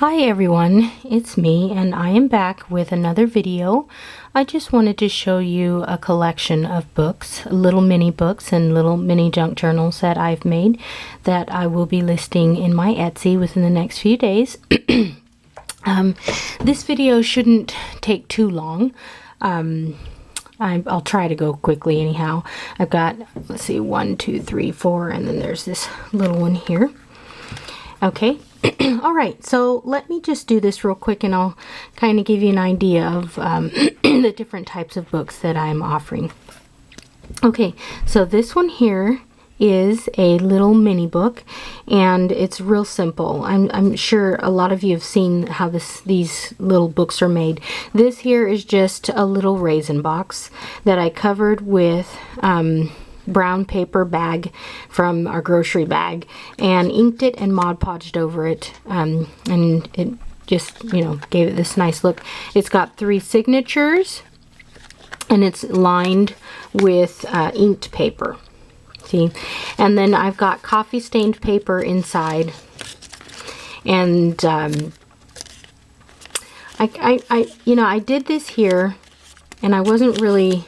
Hi everyone, it's me and I am back with another video. I just wanted to show you a collection of books, little mini books and little mini junk journals that I've made that I will be listing in my Etsy within the next few days. This video shouldn't take too long. I'll try to go quickly anyhow. I've got, let's see, 1, 2, 3, 4, and then there's this little one here. Okay. All right, so let me just do this real quick and I'll kind of give you an idea of the different types of books that I'm offering. Okay, so this one here is a little mini book and it's real simple. I'm sure a lot of you have seen how these little books are made. This here is just a little raisin box that I covered with brown paper bag from our grocery bag and inked it and Mod Podged over it, and it just, you know, gave it this nice look. It's got 3 signatures and it's lined with inked paper, see, and then I've got coffee stained paper inside, and I did this here and I wasn't really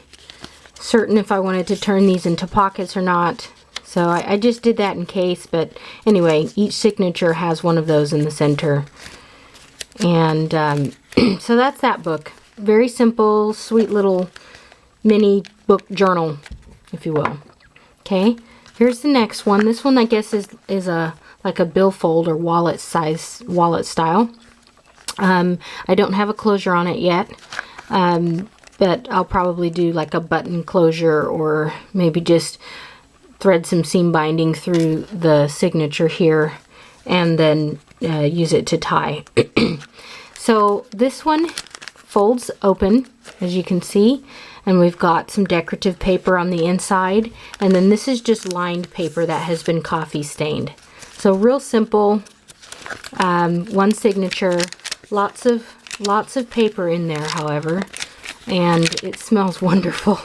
certain if I wanted to turn these into pockets or not, so I just did that in case. But anyway, each signature has one of those in the center, and so that's that book. Very simple, sweet little mini book journal, if you will. Okay, here's the next one. This one I guess is a like a billfold or wallet style. I don't have a closure on it yet. But I'll probably do like a button closure or maybe just thread some seam binding through the signature here and then use it to tie. So this one folds open, as you can see, and we've got some decorative paper on the inside, and then this is just lined paper that has been coffee stained. So real simple, one signature, lots of paper in there, however. And it smells wonderful.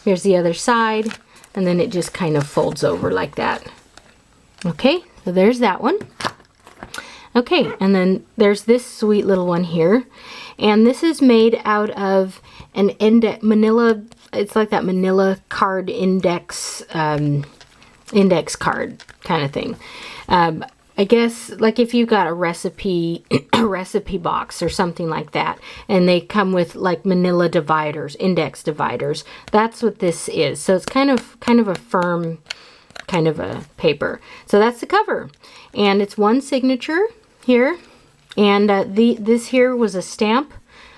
Here's the other side, and then it just kind of folds over like that. Okay, so there's that one. Okay, and then there's this sweet little one here, and this is made out of an manila. It's like that manila card index card kind of thing. I guess like if you got a recipe box or something like that, and they come with like manila dividers, index dividers, that's what this is. So it's kind of a firm kind of a paper. So that's the cover, and it's one signature here, and this here was a stamp.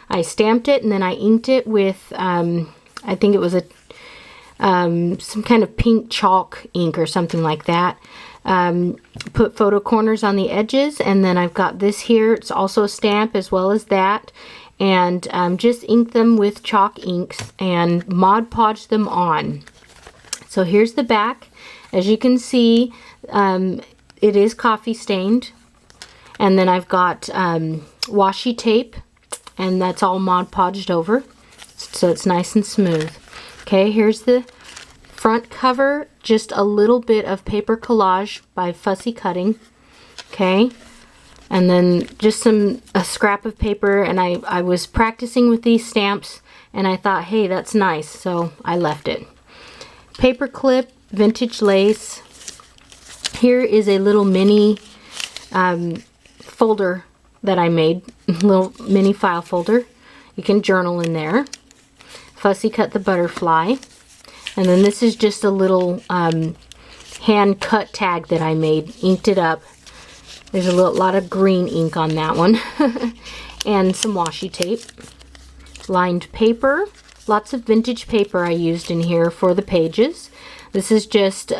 I stamped it and then I inked it with I think it was some kind of pink chalk ink or something like that. Put photo corners on the edges, and then I've got this here. It's also a stamp as well as that, and just ink them with chalk inks and Mod Podge them on. So here's the back. As you can see, it is coffee stained, and then I've got washi tape, and that's all Mod Podged over, so it's nice and smooth. Okay, here's the front cover, just a little bit of paper collage by Fussy Cutting. Okay, and then just a scrap of paper, and I was practicing with these stamps and I thought, hey, that's nice, so I left it. Paper clip, vintage lace. Here is a little mini folder that I made, little mini file folder. You can journal in there. Fussy cut the butterfly. And then this is just a little hand cut tag that I made, inked it up. There's a lot of green ink on that one. And some washi tape. Lined paper. Lots of vintage paper I used in here for the pages. This is just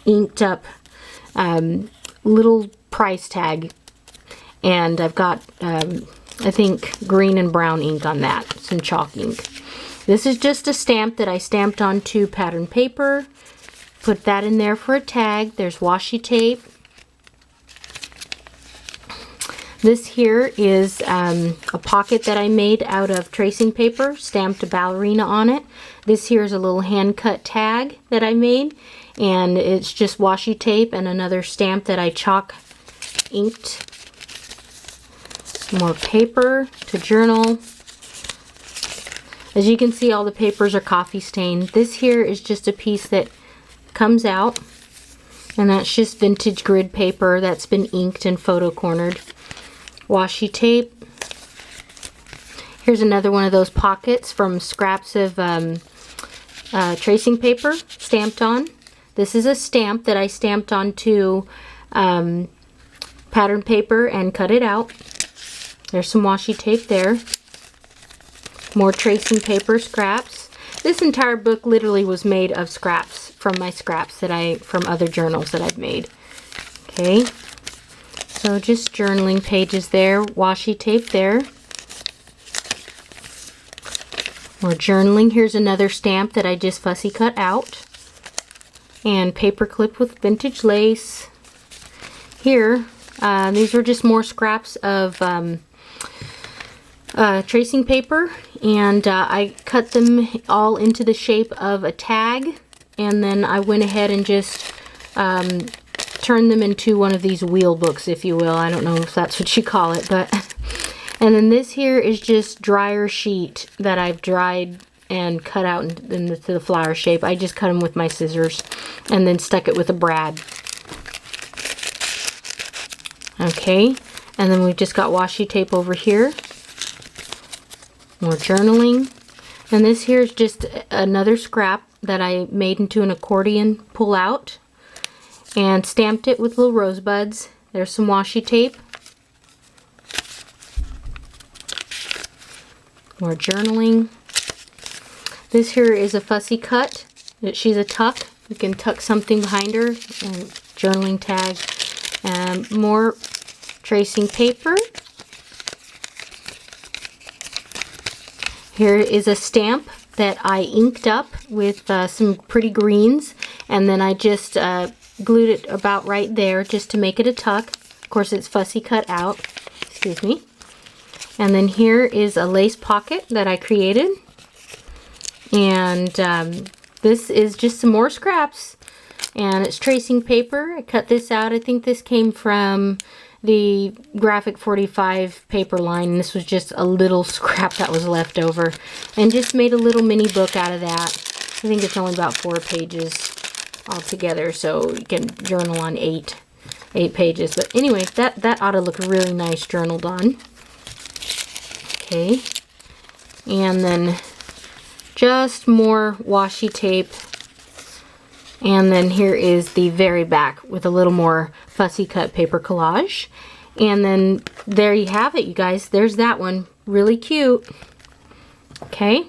inked up little price tag. And I've got, I think, green and brown ink on that. Some chalk ink. This is just a stamp that I stamped onto pattern paper. Put that in there for a tag. There's washi tape. This here is a pocket that I made out of tracing paper, stamped a ballerina on it. This here is a little hand cut tag that I made, and it's just washi tape and another stamp that I chalk inked More paper to journal. As you can see, all the papers are coffee stained. This here is just a piece that comes out, and that's just vintage grid paper that's been inked and photo cornered. Washi tape. Here's another one of those pockets from scraps of tracing paper stamped on. This is a stamp that I stamped onto pattern paper and cut it out. There's some washi tape there. More tracing paper scraps. This entire book literally was made of scraps from my scraps that from other journals that I've made. Okay, so just journaling pages there, washi tape there. More journaling. Here's another stamp that I just fussy cut out. And paper clip with vintage lace. Here, these were just more scraps of tracing paper, and I cut them all into the shape of a tag, and then I went ahead and just turned them into one of these wheel books, if you will. I don't know if that's what you call it, but and then this here is just dryer sheet that I've dried and cut out into the flower shape. I just cut them with my scissors and then stuck it with a brad. Okay, and then we've just got washi tape over here. More journaling. And this here is just another scrap that I made into an accordion pull out and stamped it with little rosebuds. There's some washi tape. More journaling. This here is a fussy cut. She's a tuck. You can tuck something behind her. And journaling tag. And more tracing paper. Here is a stamp that I inked up with some pretty greens, and then I just glued it about right there just to make it a tuck. Of course, it's fussy cut out. Excuse me. And then here is a lace pocket that I created, and this is just some more scraps, and it's tracing paper. I cut this out. I think this came from the Graphic 45 paper line. This was just a little scrap that was left over, and just made a little mini book out of that. I think it's only about 4 pages altogether, so you can journal on 8 pages. But anyway, that ought to look really nice journaled on. Okay, and then just more washi tape. And then here is the very back with a little more fussy cut paper collage. And then there you have it, you guys. There's that one. Really cute. Okay.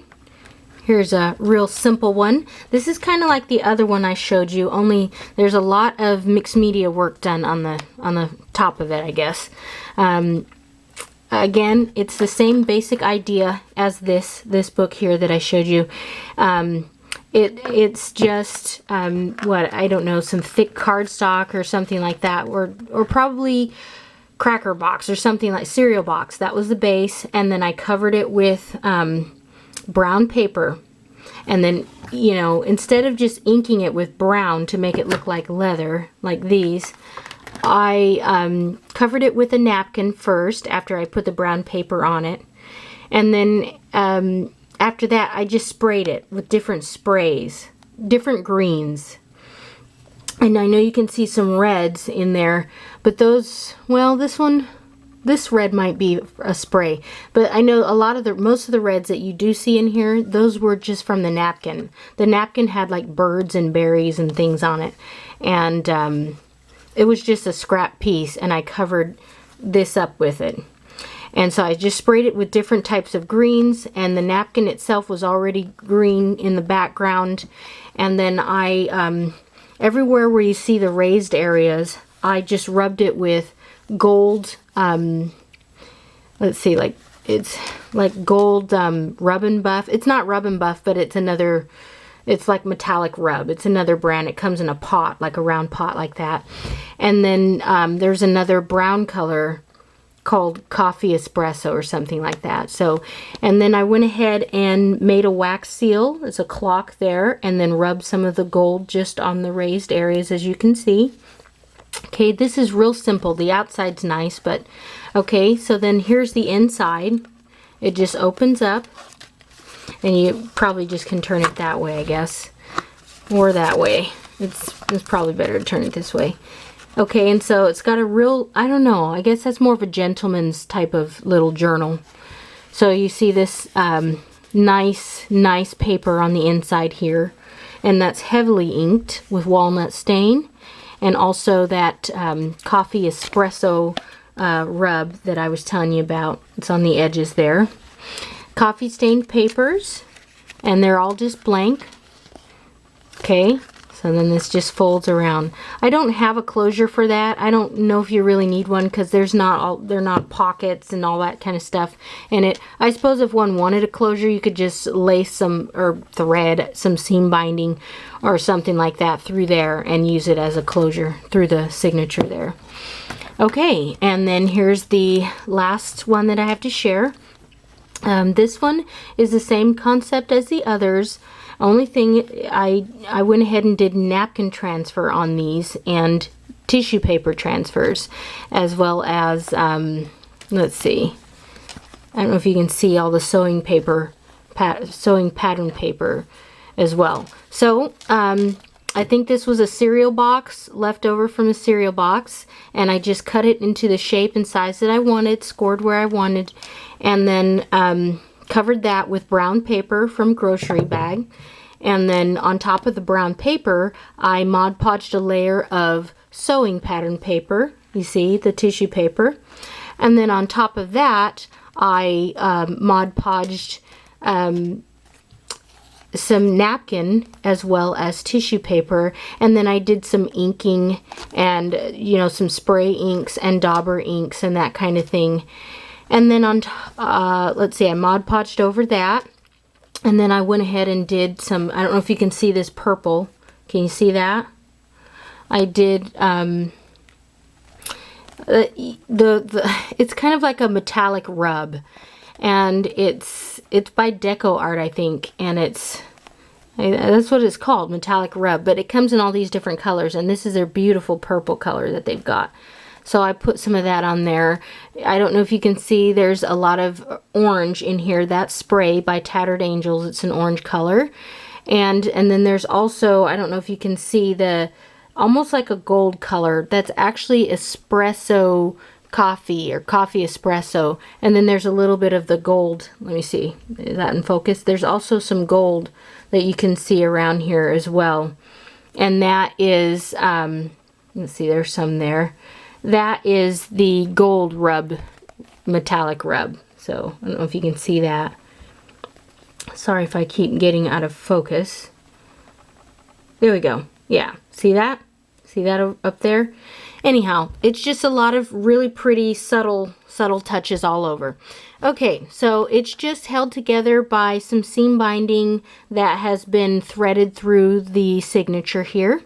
Here's a real simple one. This is kind of like the other one I showed you, only there's a lot of mixed media work done on the top of it, I guess. Again, it's the same basic idea as this book here that I showed you. It's just what, I don't know, some thick cardstock or something like that, or probably cracker box or something like cereal box. That was the base, and then I covered it with brown paper, and then, you know, instead of just inking it with brown to make it look like leather like these, I covered it with a napkin first after I put the brown paper on it, and then after that, I just sprayed it with different sprays, different greens. And I know you can see some reds in there, but those, well, this red might be a spray. But I know most of the reds that you do see in here, those were just from the napkin. The napkin had like birds and berries and things on it. And it was just a scrap piece, and I covered this up with it. And so I just sprayed it with different types of greens, and the napkin itself was already green in the background. And then I, everywhere where you see the raised areas, I just rubbed it with gold, let's see, like, it's like gold Rub and Buff. It's not Rub and Buff, but it's another, it's like metallic rub. It's another brand. It comes in a pot, like a round pot like that. And then there's another brown color called Coffee Espresso or something like that. So, and then I went ahead and made a wax seal. There's a clock there, and then rubbed some of the gold just on the raised areas, as you can see. Okay, this is real simple. The outside's nice, but okay, so then here's the inside. It just opens up, and you probably just can turn it that way, I guess, or that way. It's probably better to turn it this way. Okay, and so it's got a real, I don't know, I guess that's more of a gentleman's type of little journal. So you see this nice paper on the inside here, and that's heavily inked with walnut stain, and also that coffee espresso rub that I was telling you about. It's on the edges there. Coffee stained papers, and they're all just blank. Okay, so then this just folds around. I don't have a closure for that. I don't know if you really need one because they're not pockets and all that kind of stuff in it. I suppose if one wanted a closure, you could just lace some or thread some seam binding or something like that through there and use it as a closure through the signature there. Okay, and then here's the last one that I have to share. This one is the same concept as the others. Only thing, I went ahead and did napkin transfer on these and tissue paper transfers, as well as, let's see, I don't know if you can see all the sewing paper, sewing pattern paper as well. So, I think this was a cereal box, left over from a cereal box, and I just cut it into the shape and size that I wanted, scored where I wanted, and then covered that with brown paper from grocery bag. And then on top of the brown paper, I Mod Podged a layer of sewing pattern paper. You see, the tissue paper. And then on top of that, I Mod Podged some napkin as well as tissue paper, and then I did some inking and some spray inks and dauber inks and that kind of thing. And then on let's see, I Mod Podged over that, and then I went ahead and did some, I don't know if you can see this purple. Can you see that? I did it's kind of like a metallic rub, and it's by Deco Art, I think, and that's what it's called, metallic rub, but it comes in all these different colors, and this is their beautiful purple color that they've got. So I put some of that on there. I don't know if you can see, there's a lot of orange in here. That's Spray by Tattered Angels. It's an orange color. And then there's also, I don't know if you can see, the almost like a gold color. That's actually espresso coffee, or coffee espresso. And then there's a little bit of the gold. Let me see. Is that in focus? There's also some gold that you can see around here as well. And that is, let's see, there's some there. That is the gold rub, metallic rub. So I don't know if you can see that. Sorry if I keep getting out of focus. There we go. Yeah, see that? See that up there? Anyhow, it's just a lot of really pretty subtle touches all over. Okay, so it's just held together by some seam binding that has been threaded through the signature here.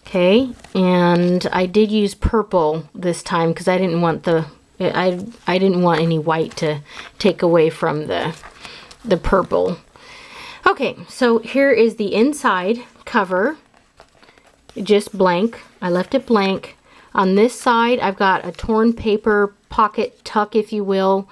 Okay, and I did use purple this time because I didn't want I didn't want any white to take away from the purple. Okay, so here is the inside cover, just blank. I left it blank. On this side, I've got a torn paper pocket tuck, if you will,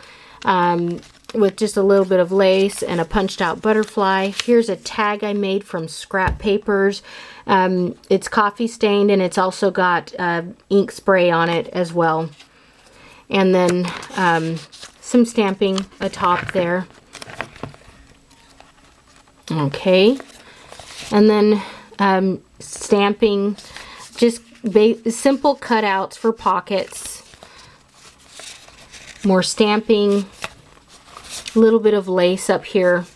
with just a little bit of lace and a punched out butterfly. Here's a tag I made from scrap papers. It's coffee stained, and it's also got ink spray on it as well. And then some stamping atop there. Okay. And then stamping, just simple cutouts for pockets. More stamping. A little bit of lace up here.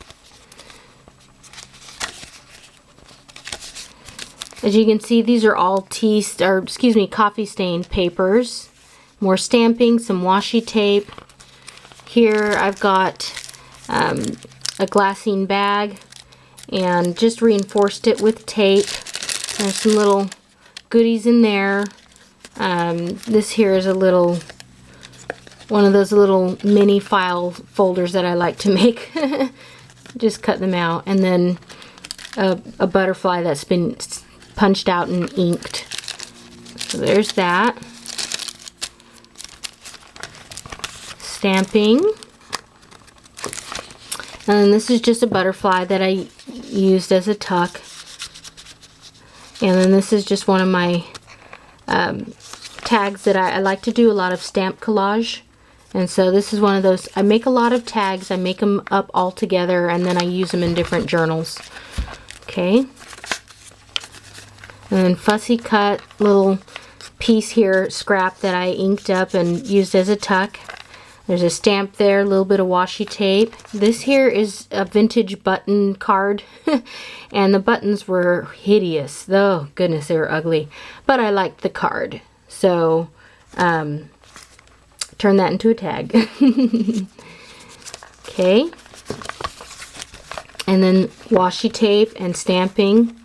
As you can see, these are all coffee stained papers. More stamping, some washi tape. Here I've got a glassine bag and just reinforced it with tape. There's some little goodies in there. This here is one of those little mini file folders that I like to make. Just cut them out. And then a butterfly that's been punched out and inked. So there's that. Stamping. And then this is just a butterfly that I used as a tuck. And then this is just one of my tags that I like to do a lot of stamp collage. And so this is one of those, I make a lot of tags, I make them up all together, and then I use them in different journals. Okay. And then fussy cut little piece here, scrap that I inked up and used as a tuck. There's a stamp there, a little bit of washi tape. This here is a vintage button card, and the buttons were hideous. Oh, goodness, they were ugly. But I liked the card, so turn that into a tag. Okay. And then washi tape and stamping.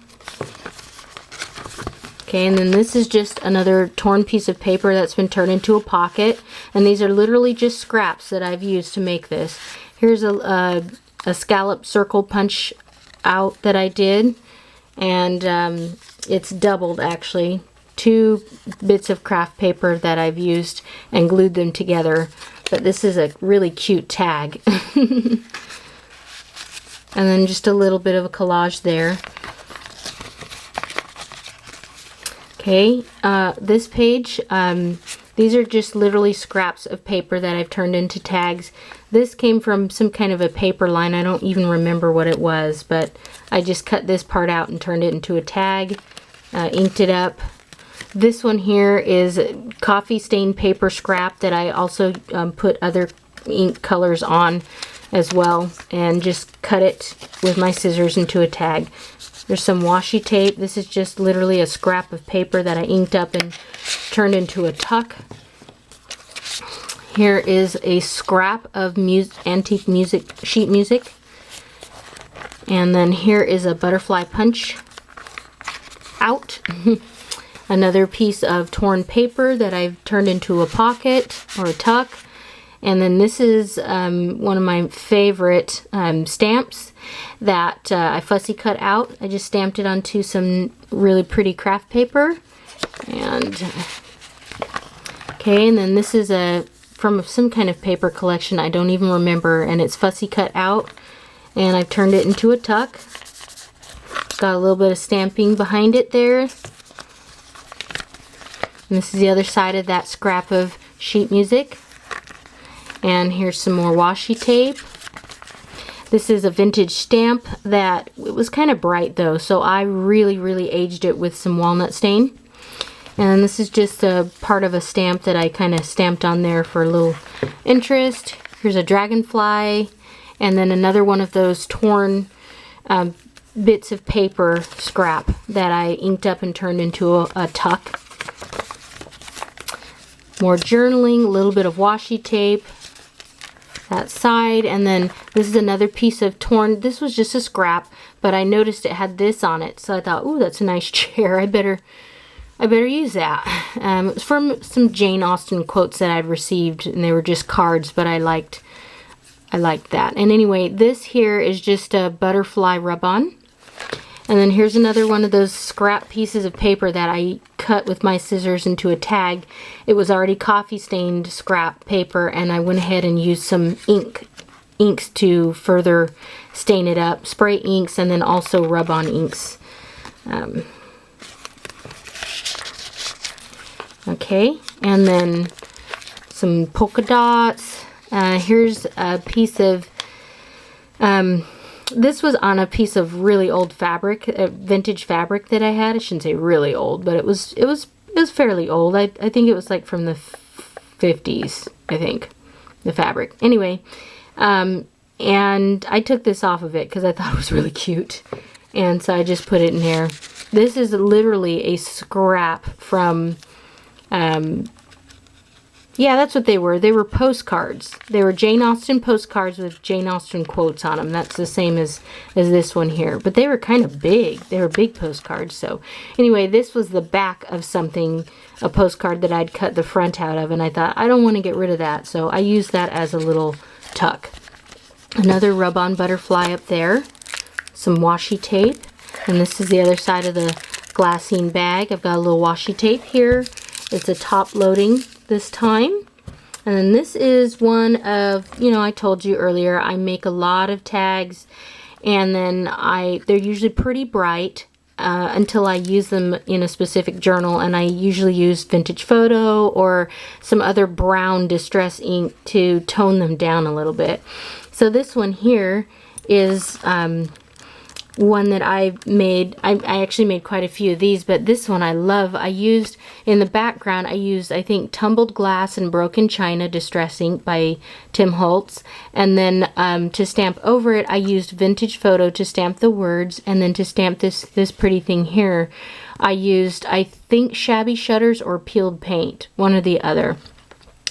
Okay, and then this is just another torn piece of paper that's been turned into a pocket. And these are literally just scraps that I've used to make this. Here's a scallop circle punch out that I did. And it's doubled, actually. 2 bits of craft paper that I've used and glued them together. But this is a really cute tag. And then just a little bit of a collage there. Okay, this page, these are just literally scraps of paper that I've turned into tags. This came from some kind of a paper line. I don't even remember what it was, but I just cut this part out and turned it into a tag, inked it up. This one here is coffee stained paper scrap that I also put other ink colors on as well, and just cut it with my scissors into a tag. There's some washi tape. This is just literally a scrap of paper that I inked up and turned into a tuck. Here is a scrap of antique sheet music. And then here is a butterfly punch out. Another piece of torn paper that I've turned into a pocket or a tuck. And then this is one of my favorite stamps that I fussy cut out. I just stamped it onto some really pretty craft paper. And okay, and then this is from some kind of paper collection, I don't even remember, and it's fussy cut out. And I've turned it into a tuck. Got a little bit of stamping behind it there. And this is the other side of that scrap of sheet music. And here's some more washi tape. This is a vintage stamp that, it was kind of bright though, so I really aged it with some walnut stain. And this is just a part of a stamp that I kind of stamped on there for a little interest. Here's a dragonfly, and then another one of those torn bits of paper scrap that I inked up and turned into a tuck. More journaling, a little bit of washi tape. That side, and then this is another piece of torn, this was just a scrap, but I noticed it had this on it, so I thought, ooh, that's a nice chair, I better use that. It was from some Jane Austen quotes that I'd received, and they were just cards, but I liked that. And anyway, this here is just a butterfly rub-on. And then here's another one of those scrap pieces of paper that I cut with my scissors into a tag. It was already coffee stained scrap paper, and I went ahead and used some inks to further stain it up. Spray inks and then also rub-on inks. Okay, and then some polka dots. Here's a piece of this was on a piece of really old fabric, vintage fabric that I had. I shouldn't say really old, but it was fairly old. I think it was like from the 50s, I think, the fabric. Anyway, and I took this off of it because I thought it was really cute. And so I just put it in there. This is literally a scrap from, yeah, that's what they were. They were postcards. They were Jane Austen postcards with Jane Austen quotes on them. That's the same as this one here. But they were kind of big. They were big postcards. So anyway, this was the back of something, a postcard that I'd cut the front out of. And I thought, I don't want to get rid of that. So I used that as a little tuck. Another rub-on butterfly up there. Some washi tape. And this is the other side of the glassine bag. I've got a little washi tape here. It's a top loading this time. And then this is one of, you know, I told you earlier, I make a lot of tags, and then they're usually pretty bright until I use them in a specific journal, and I usually use Vintage Photo or some other brown distress ink to tone them down a little bit. So this one here is one that I made. I actually made quite a few of these, but this one I love. I used, in the background, I used, I think, Tumbled Glass and Broken China Distress Ink by Tim Holtz. And then to stamp over it, I used Vintage Photo to stamp the words. And then to stamp this pretty thing here, I used, I think, Shabby Shutters or Peeled Paint, one or the other.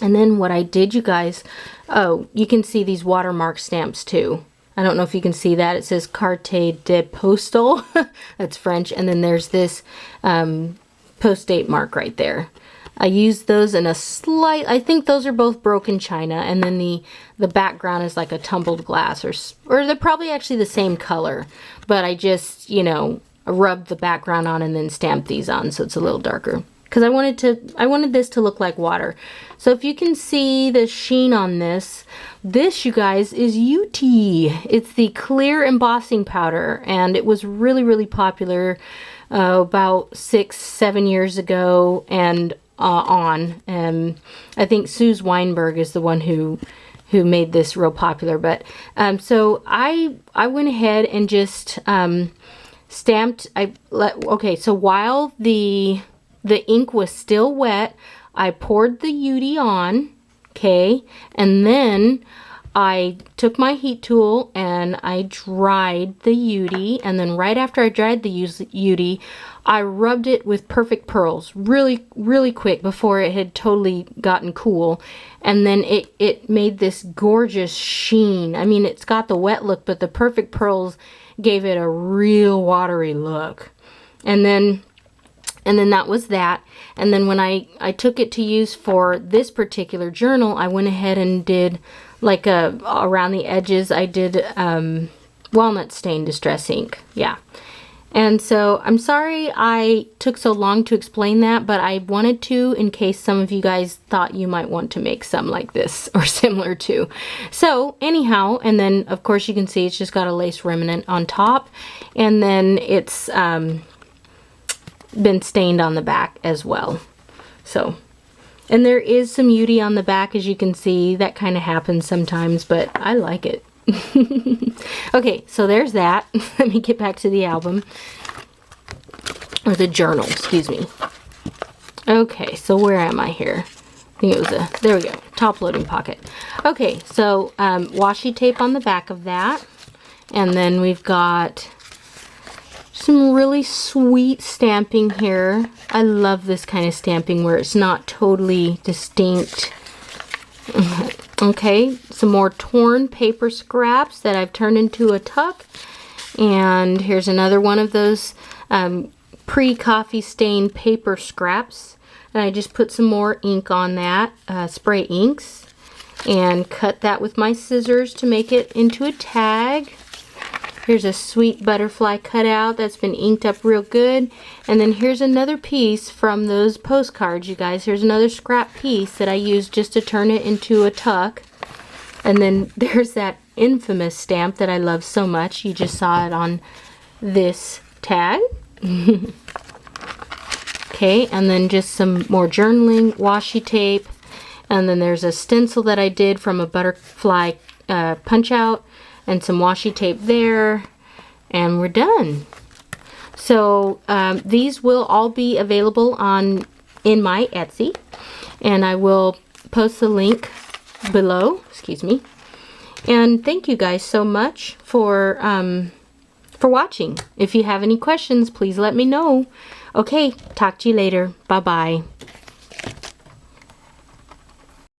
And then what I did, you guys, oh, you can see these watermark stamps too. I don't know if you can see that. It says Carte de Postal. That's French. And then there's this post-date mark right there. I used those in a slight, I think those are both Broken China. And then the background is like a Tumbled Glass, or they're probably actually the same color. But I just, you know, rubbed the background on and then stamped these on so it's a little darker. Because I wanted this to look like water. So if you can see the sheen on this, you guys, is UT. It's the clear embossing powder, and it was really, really popular about 6-7 years ago and on. I think Suze Weinberg is the one who made this real popular. But so I went ahead and just stamped. Okay, so while the ink was still wet, I poured the UD on, okay, and then I took my heat tool and I dried the UD, and then right after I dried the UD, I rubbed it with Perfect Pearls really, really quick before it had totally gotten cool, and then it made this gorgeous sheen. I mean, it's got the wet look, but the Perfect Pearls gave it a real watery look. And then that was that. And then when I took it to use for this particular journal, I went ahead and did like around the edges, I did walnut stain distress ink. Yeah. And so I'm sorry I took so long to explain that, but I wanted to in case some of you guys thought you might want to make some like this or similar to. So anyhow, and then of course you can see it's just got a lace remnant on top, and then it's been stained on the back as well. So, and there is some UD on the back, as you can see. That kind of happens sometimes, but I like it. Okay, so there's that. Let me get back to the album, or the journal, excuse me. Okay, so where am I here? I think it was there we go, top loading pocket. Okay, so washi tape on the back of that, and then we've got some really sweet stamping here. I love this kind of stamping where it's not totally distinct. Okay, some more torn paper scraps that I've turned into a tuck. And here's another one of those pre-coffee stain paper scraps. And I just put some more ink on that, spray inks, and cut that with my scissors to make it into a tag. Here's a sweet butterfly cutout that's been inked up real good. And then here's another piece from those postcards, you guys. Here's another scrap piece that I used just to turn it into a tuck. And then there's that infamous stamp that I love so much. You just saw it on this tag. Okay, and then just some more journaling, washi tape. And then there's a stencil that I did from a butterfly punch out. And some washi tape there, and we're done. So these will all be available in my Etsy, and I will post the link below. Excuse me. And thank you guys so much for watching. If you have any questions, please let me know. Okay, talk to you later. Bye bye.